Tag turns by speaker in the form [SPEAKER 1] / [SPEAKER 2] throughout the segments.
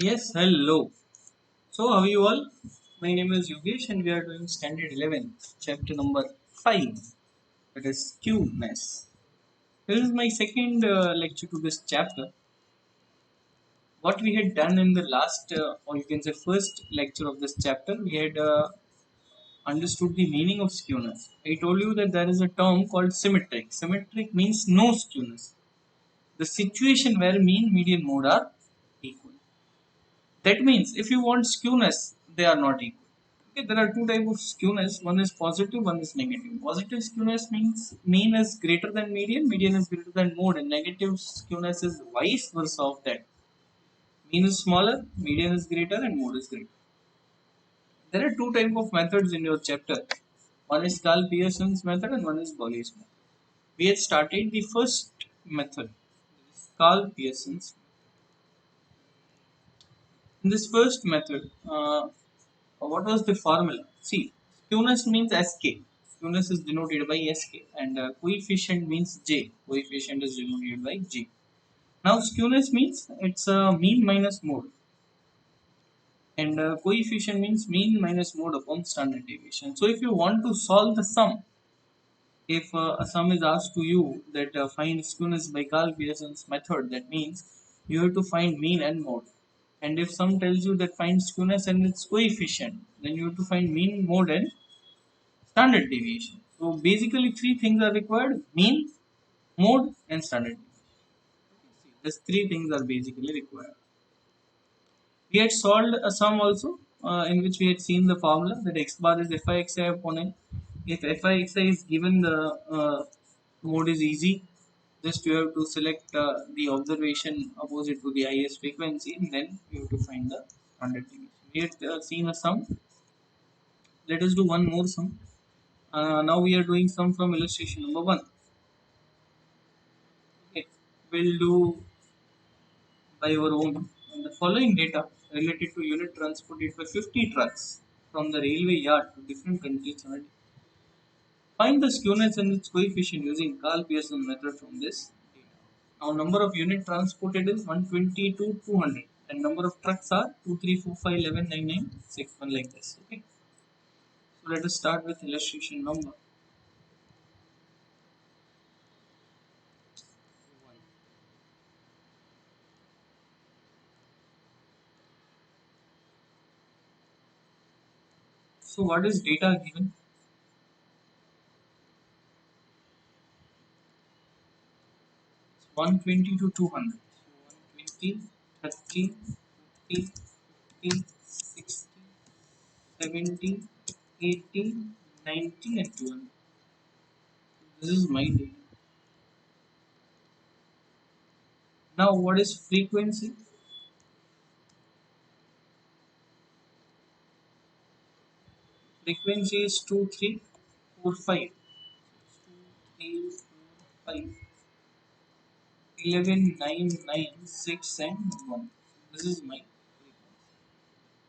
[SPEAKER 1] Yes, hello. So, how are you all? My name is Yogesh, and we are doing Standard 11, chapter number 5, that is Skewness. This is my second lecture to this chapter. What we had done in the last, or you can say, first lecture of this chapter, we had understood the meaning of skewness. I told you that there is a term called symmetric. Symmetric means no skewness. The situation where mean, median, mode are equal. That means if you want skewness, they are not equal. Okay, there are two types of skewness. One is positive, one is negative. Positive skewness means mean is greater than median, median is greater than mode, and negative skewness is vice versa of that. Mean is smaller, median is greater, and mode is greater. There are two types of methods in your chapter. One is Karl Pearsons method and one is Bolly's method. We had started the first method, Karl Pearsons. In this first method, what was the formula? See, skewness means SK. Skewness is denoted by SK, and coefficient means J. Coefficient is denoted by G. Now, skewness means it's mean minus mode, and coefficient means mean minus mode upon standard deviation. So, if you want to solve the sum, if a sum is asked to you that find skewness by Karl Pearson's method, that means you have to find mean and mode. And if sum tells you that find skewness and its coefficient, then you have to find mean, mode, and standard deviation. So basically, three things are required: mean, mode, and standard deviation. These three things are basically required. We had solved a sum also in which we had seen the formula that x bar is fi xi upon n. If fi xi is given, the mode is easy. Just you have to select the observation opposite to the highest frequency, and then you have to find the standard deviation. We had seen a sum. Let us do one more sum. Now we are doing sum from illustration number 1. Okay. We'll do by our own. And the following data related to unit transported by 50 trucks from the railway yard to different countries are. Find the skewness and its coefficient using Karl Pearson method from this data. Now number of unit transported is 120 to 200, and number of trucks are 2, 3, 4, 5, 11, 9, 9, 6, 1 like this. Okay. So let us start with illustration number 1. So what is data given? 120 to 200. So 120, 30, 50, 50, 60, 70, 80, 90, and 200. This is my data. Now what is frequency? Frequency is 2, 3, 4, 5. 2, 3, 4, 5, 11, 9, 9, 6, and 1. This is my frequency.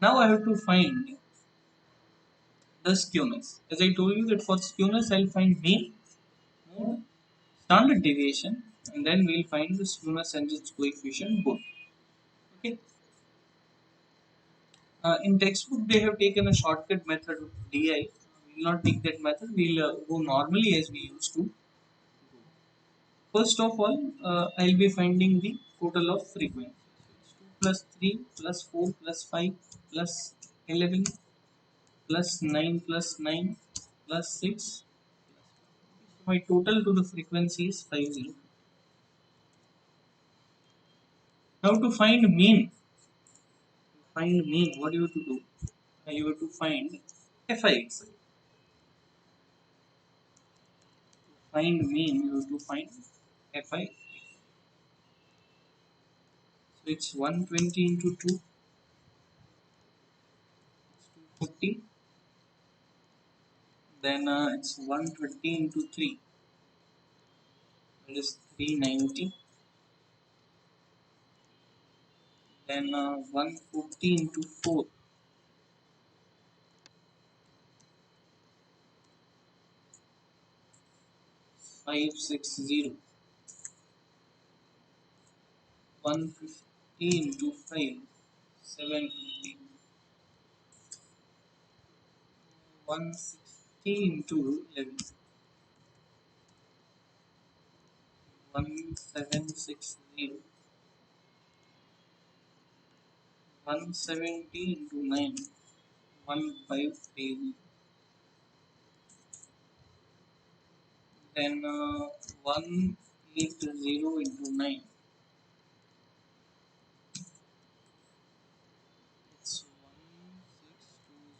[SPEAKER 1] Now I have to find the skewness. As I told you that for skewness I'll find mean, mode, standard deviation, and then we'll find the skewness and its coefficient both. Okay. In textbook they have taken a shortcut method of DI. We will not take that method. We'll go normally as we used to. First of all, I'll be finding the total of frequency. So it's 2 plus 3 plus 4 plus 5 plus 11 plus 9 plus 9 plus 6. So my total to the frequency is 50. Now to find mean, what you have to do? You have to find Fix. Find mean, you have to find Fi. So it's 120 into 2, it's 240. Then it's 130 into 3, that is 390. Then 140 into 4, 560. 150 into 5, 750. 160 into 11. 1760. 170 into 9. 1530. Then 180 into 9. It's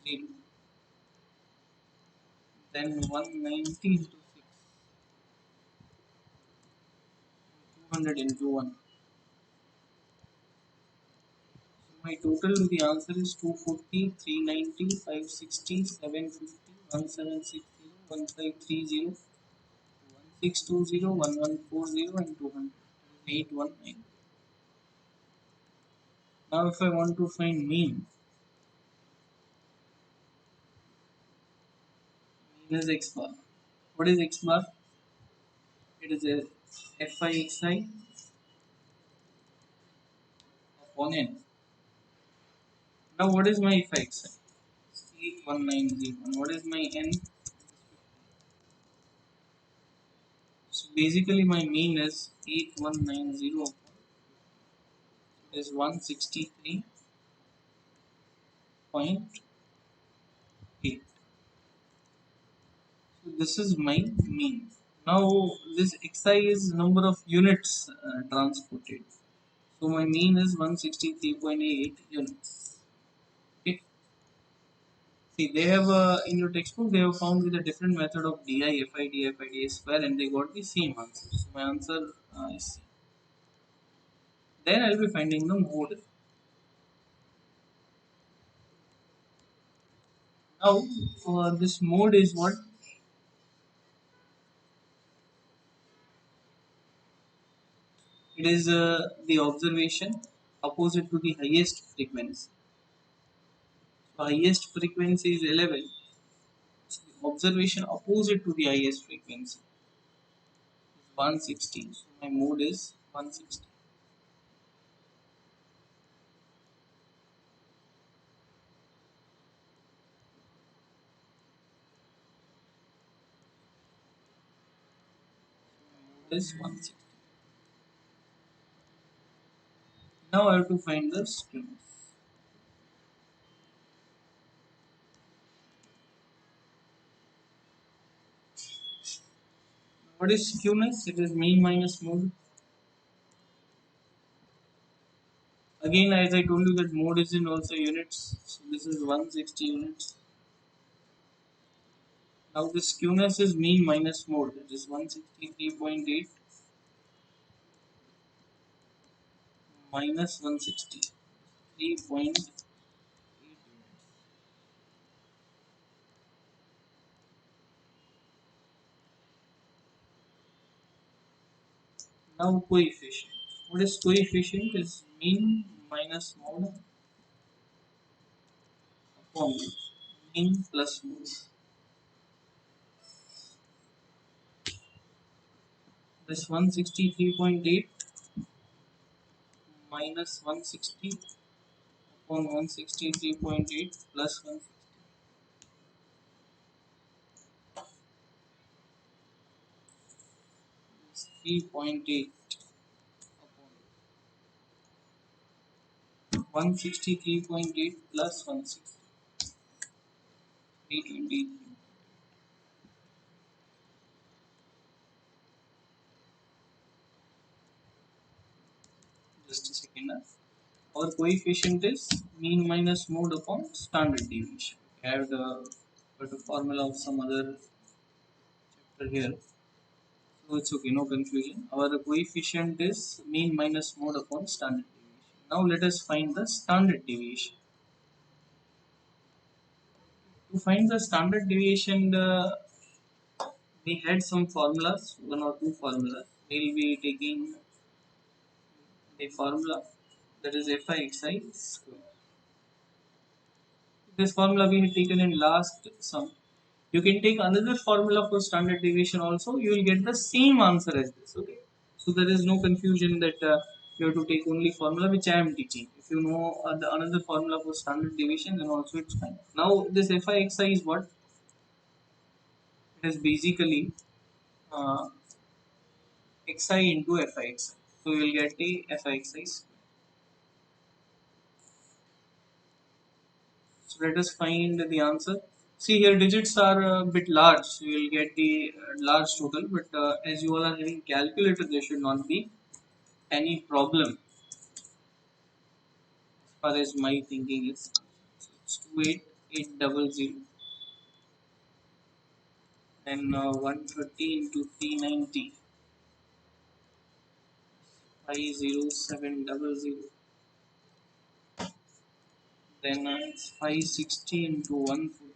[SPEAKER 1] 1620. Then 190 into 6. 200 into 1. My total, the answer is 240, 390, 560, 750, 1760, 1530, 1620, 1140, and 200. 819. Now, if I want to find mean is x bar. What is x bar? It is a FIXI upon n. Now, what is my FIXI? 81901. What is my n? So basically, my mean is 8190 is 163.8. So this is my mean. Now this xi is number of units transported. So my mean is 163.8 units. Okay. See, they have in your textbook they have found with a different method of di, fi, di, fi, di square, and they got the same answer. So my answer is C. Then I'll be finding the mode. Now this mode is what? It is the observation opposite to the highest frequency. So highest frequency is 11. So the observation opposite to the highest frequency is 160. So my mode is 160. Mode is 160. Now I have to find the skewness. What is skewness? It is mean minus mode. Again, as I told you that mode is in also units. So this is 160 units. Now the skewness is mean minus mode. That is 163.8 minus 160. 3.8 units. Now coefficient. What is coefficient? Is mean minus mode upon mean plus mode. This 163.8 minus 160 upon 163.8 plus 160 is 3.8 upon 163.8 plus 160. 320. Just a second. Our coefficient is mean minus mode upon standard deviation. I have the formula of some other chapter here. So it's okay, no confusion. Our coefficient is mean minus mode upon standard deviation. Now let us find the standard deviation. To find the standard deviation, we had some formulas, one or two formulas. We'll be taking a formula that is FIXI square. This formula we had taken in last sum. You can take another formula for standard deviation also. You will get the same answer as this. Okay. So there is no confusion that You have to take only formula which I am teaching. If you know another formula for standard deviation, then also it's fine. Now this FIXI is what? It is basically uh, xi into FIXI. So you will get the FIXI. So let us find the answer. See here, digits are a bit large. So you will get the large total, but as you all are having calculator, there should not be any problem as far as my thinking is. So it's 28800, then 130 into 390, 50700. Then it's 560 into 140,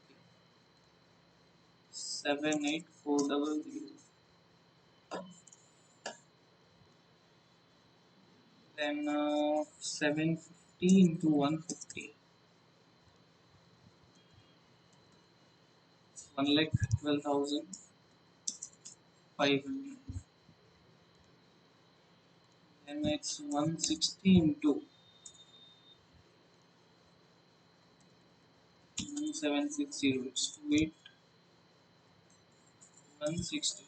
[SPEAKER 1] 78400. Then 750 into 150, 1,12,500. Then it's 160 into 1760. It's 28160.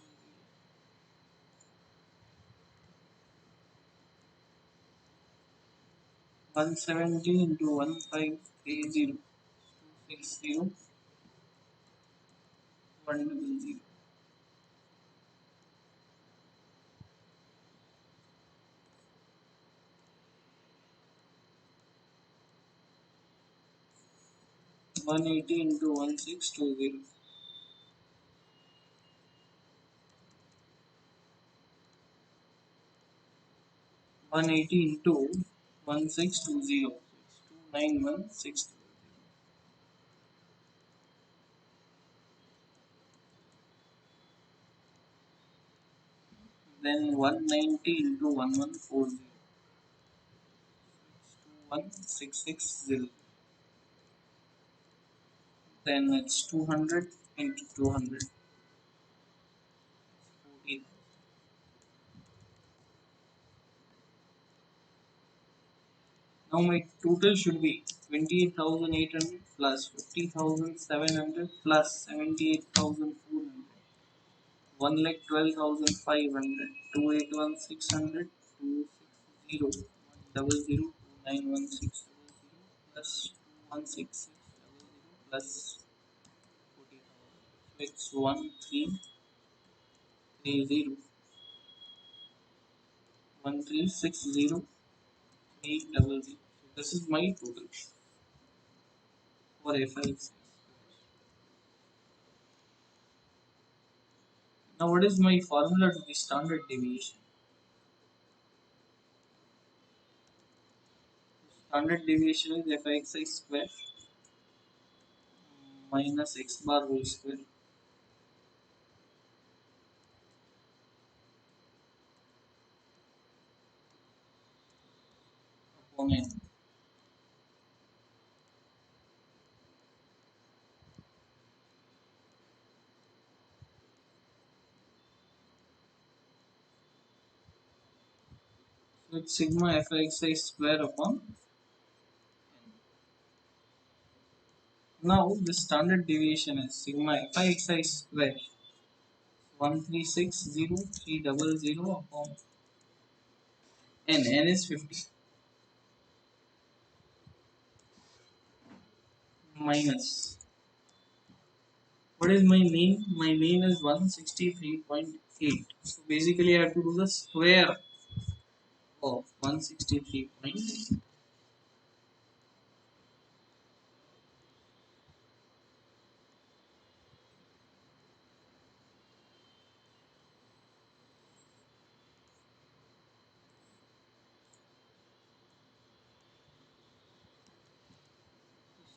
[SPEAKER 1] 170 into 1530. 260. 100. 180 into 1620. 180 into 1620. It's 29160. Then 190 into 1140. 21660. Then it's 200 into 200. 40. Now my total should be 28,800 plus 50,700 plus 78,400. 1,12,500. 281,600. 260,100. Plus 16600 plus 40,000. So it's 1330. 1360. 800. So this is my total for FX. Now what is my formula to the standard deviation? Standard deviation is Fxi square minus x bar whole square upon n. So it's sigma Fxi square upon n. Now the standard deviation is sigma Fxi square 1360300 upon n. N is 50 minus. What is my mean? My mean is 163.8. So basically I have to do the square of 163.8.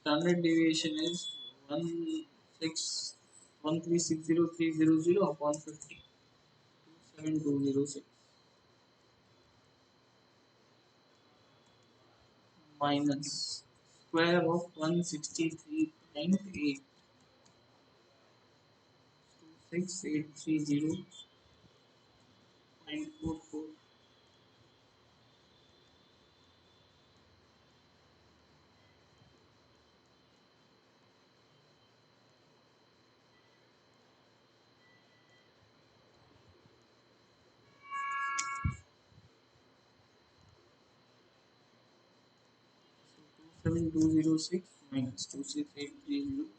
[SPEAKER 1] Standard deviation is 1360300 upon 50, 7206 minus square of 163.8, 26830.44. 7206 minus 26830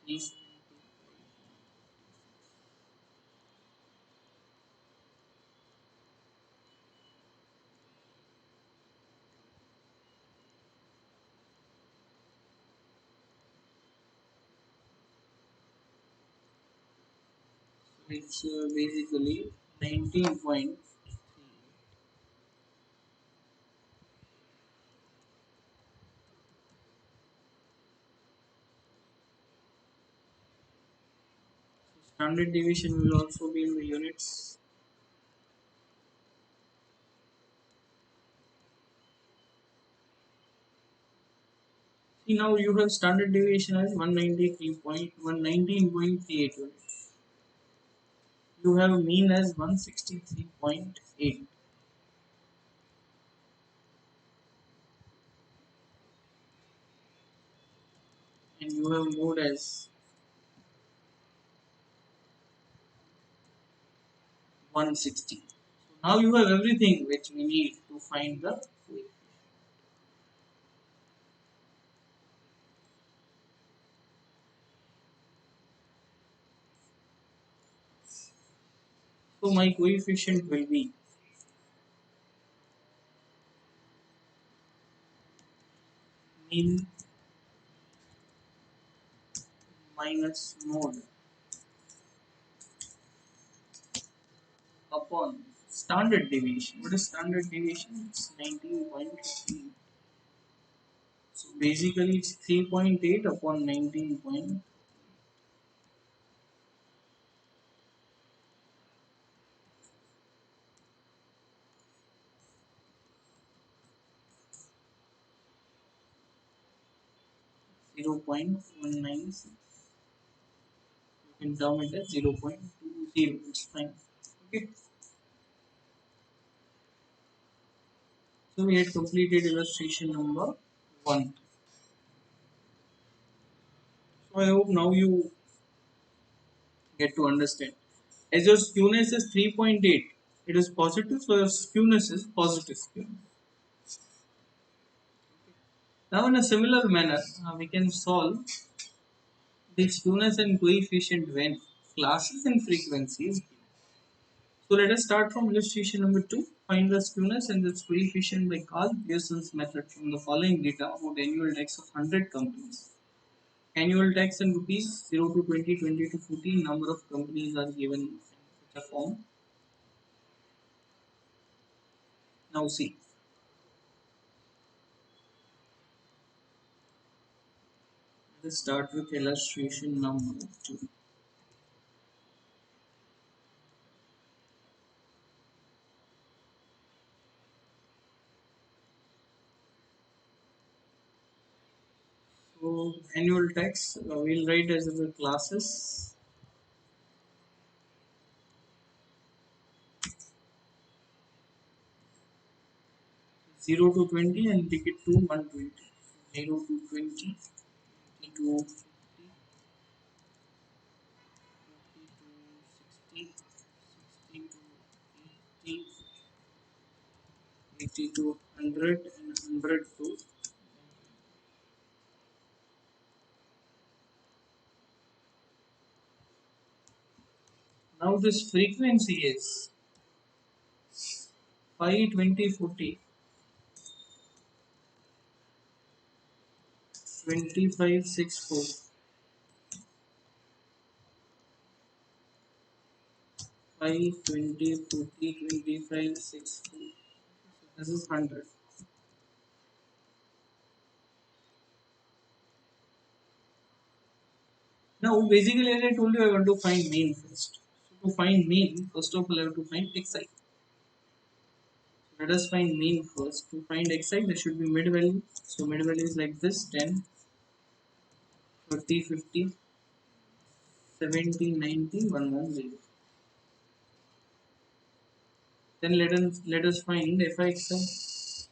[SPEAKER 1] is it's basically 19.3. Standard deviation will also be in the units. See, now you have standard deviation as 193.119.38 units. You have mean as 163.8, and you have mode as 160. So now you have everything which we need to find the coefficient. So my coefficient will be mean minus mode upon standard deviation. What is standard deviation? It's 19.3. So basically it's 3.8 upon 19. 0.196. You can term it as 0.20. It's fine. Okay. So we had completed illustration number 1. So I hope now you get to understand. As your skewness is 3.8, it is positive, so your skewness is positive skewness. Now in a similar manner, we can solve the skewness and coefficient when classes and frequencies. So let us start from illustration number 2. Find the skewness and its coefficient by Karl Pearsons method from the following data about annual tax of 100 companies. Annual tax in rupees 0 to 20, 20 to 40. Number of companies are given in such a form. Now see. Let's start with illustration number 2. So annual tax we'll write as the classes 0 to 20 and take it to 120. 0 to 20, 20 to 50, 50 to 60, 60 to 80, 80 to 100, and 100 to. Now this frequency is 5, 20, 40, 25, 6, 4, 5, 20, 40, 25, 6, 4. This is 100. Now, basically, as I told you, I want to find mean first. So, to find mean, first of all, I have to find xi. Let us find mean first. To find xi, there should be mid value. So, mid value is like this 10, 30, 50, 70, 90, 110. Then let us find fixi.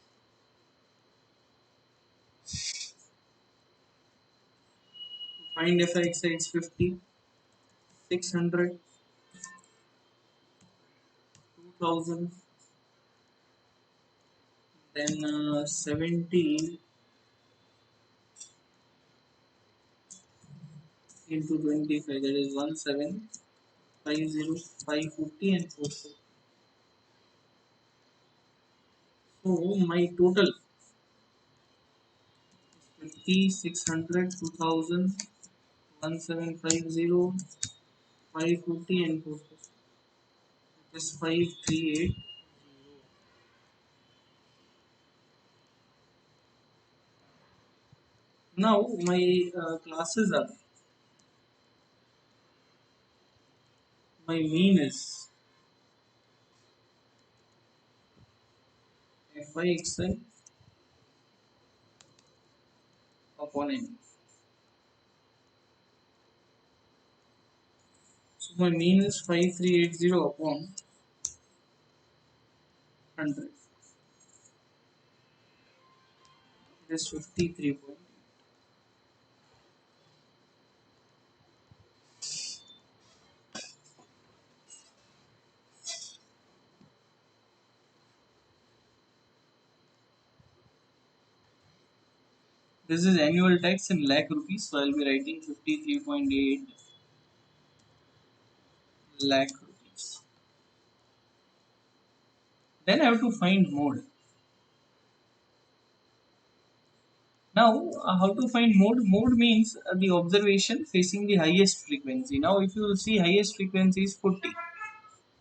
[SPEAKER 1] To find fixi, it's 50, 600, 2000, Then 70 into 25, that is 1750, 550 and 440. So my total 50, 600, 2000, 1750, 550 and 440. It is 538. Now my classes are, my mean is Fi upon n. So my mean is 5380 upon 100. It is 53 point. This is annual tax in lakh rupees, so I'll be writing 53.8 lakh rupees. Then I have to find mode. Now, how to find mode? Mode means the observation facing the highest frequency. Now, if you will see highest frequency is 40.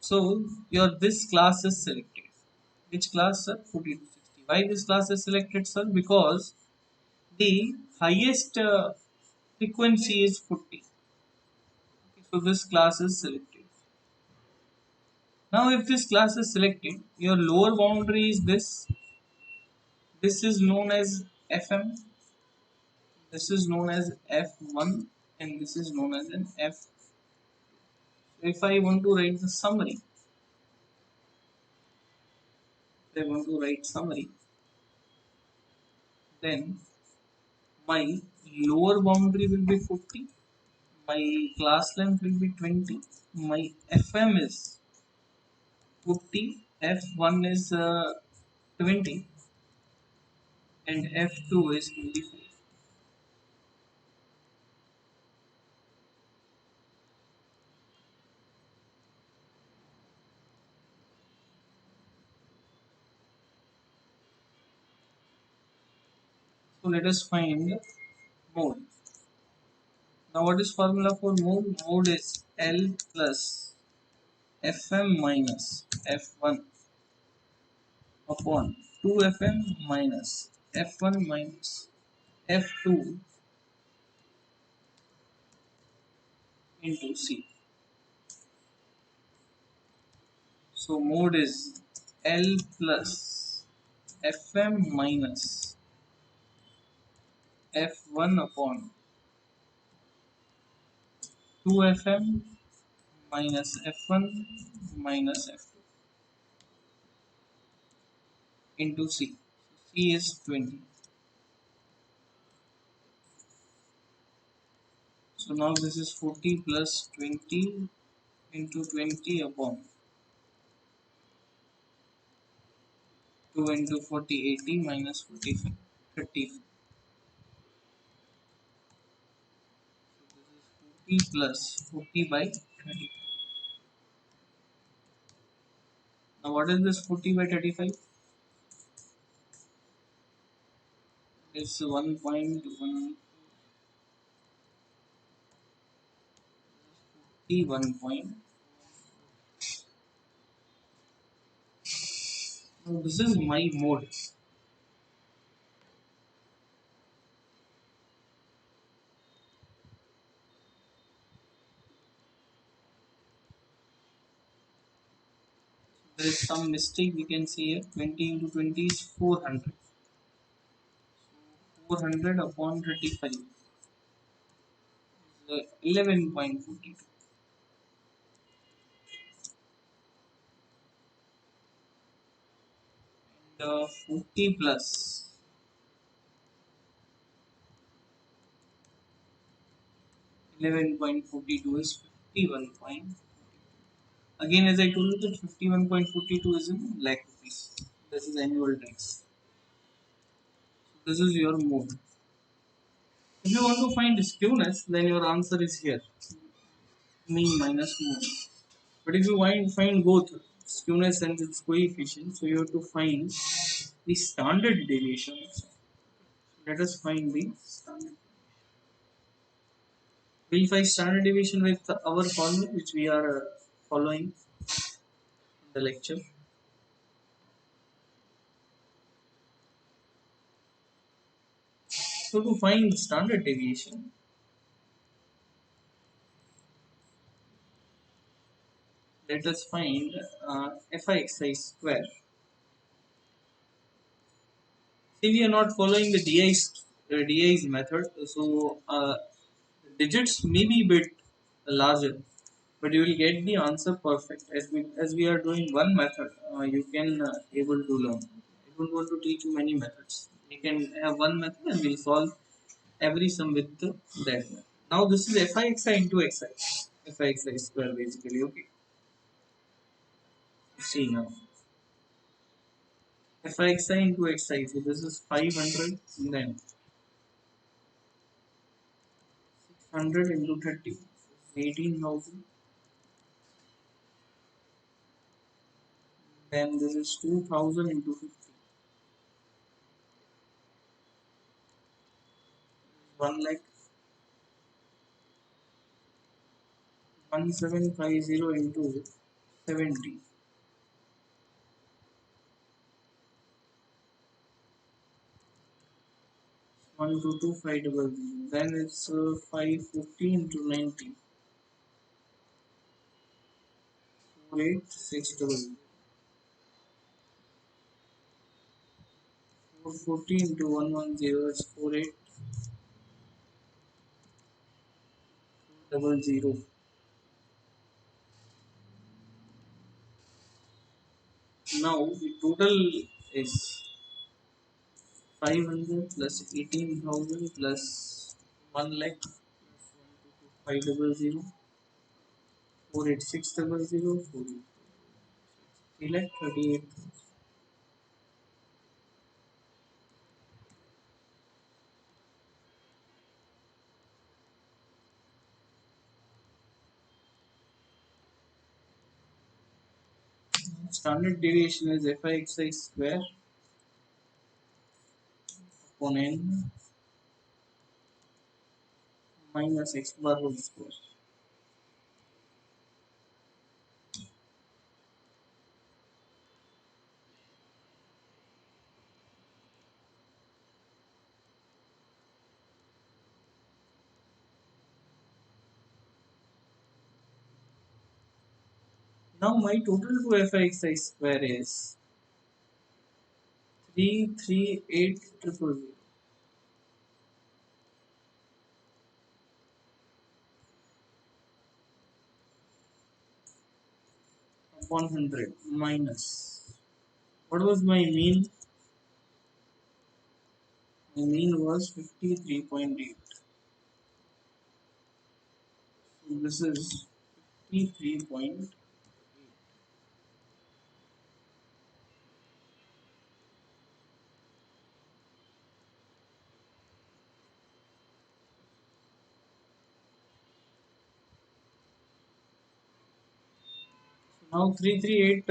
[SPEAKER 1] So, your this class is selected. Which class, sir? 40 to 60. Why this class is selected, sir? Because the highest frequency is 40. So, this class is selected. Now, if this class is selected, your lower boundary is this. This is known as FM. This is known as F1, and this is known as an F. If I want to write the summary, if I want to write summary, then my lower boundary will be 40, my class length will be 20, my FM is 50, F1 is 20, and F2 is 24. So let us find mode. Now what is formula for mode? Mode is L plus Fm minus F1 upon 2Fm minus F1 minus F2 into C. So mode is L plus Fm minus F1 upon 2Fm minus F1 minus F2 into C. C is 20. So now this is 40 plus 20 into 20 upon 2 into 40, 80 minus 45, 30. 40 plus 40 by 30. Now what is this 40 by 35? It's 1.1, 1 point. Now this is my mode. There is some mistake we can see here. 20 into 20 is 400. 400 upon 35 is 11.42. And 40 plus 11.42 is 51 point. Again, as I told you that 51.42 is in lakh rupees. This is annual tax. This is your mode. If you want to find skewness, then your answer is here, mean minus mode. But if you find both skewness and its coefficient, so you have to find the standard deviation. Let us find the standard. We'll find standard deviation with our formula, which we are following in the lecture. So to find standard deviation, let us find fi square. See, we are not following the DI's method, so digits may be a bit larger, but you will get the answer perfect. As we are doing one method, you can able to learn. I don't want to teach you many methods. You can have one method and we'll solve every sum with that method. Now this is fi into fi square basically. Okay, see now fi into xi. So this is 500, then 600 into 30, 18,000. Then this is 2000 into 50, 1 lakh. 1750 into 70, 122500. Then it's 550 into 90, 48600. 440 into 110 is 48200. Now the total is 500 plus 18,000 plus 1 lakh plus 122500, 48600, 3 lakh 38. Standard deviation is fi square upon n minus x bar whole square. Now my total to fi square is 338000 upon 100 minus. What was my mean? My mean was 53.8. So this is 53.8. So now 338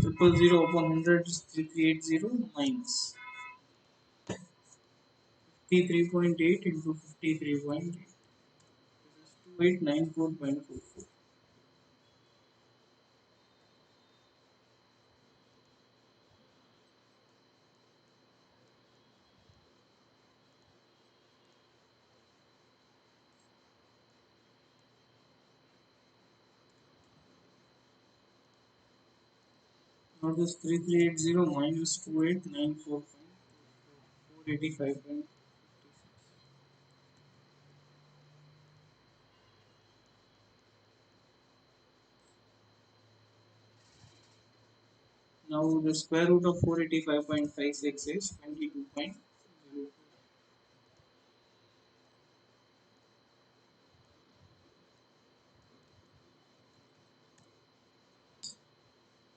[SPEAKER 1] triple zero upon 100 is 3380 minus 53.8 into 53.8. This is 2894.44. Now this 3380 minus 2894.485. Now the square root of 485.56 is 22.0.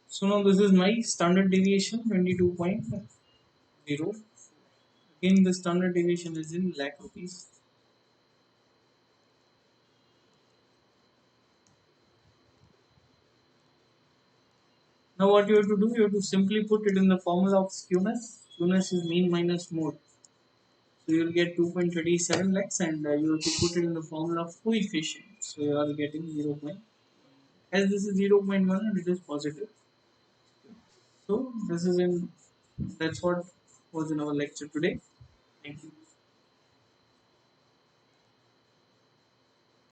[SPEAKER 1] So now this is my standard deviation 22.0. 0. Again, the standard deviation is in lakh rupees. Now, what you have to do, you have to simply put it in the formula of skewness. Skewness is mean minus mode. So you will get 2.37 lakhs, and you have to put it in the formula of coefficient. So you are getting 0. As this is 0.1 and it is positive. So this is in, that's what was in our lecture today. Thank you.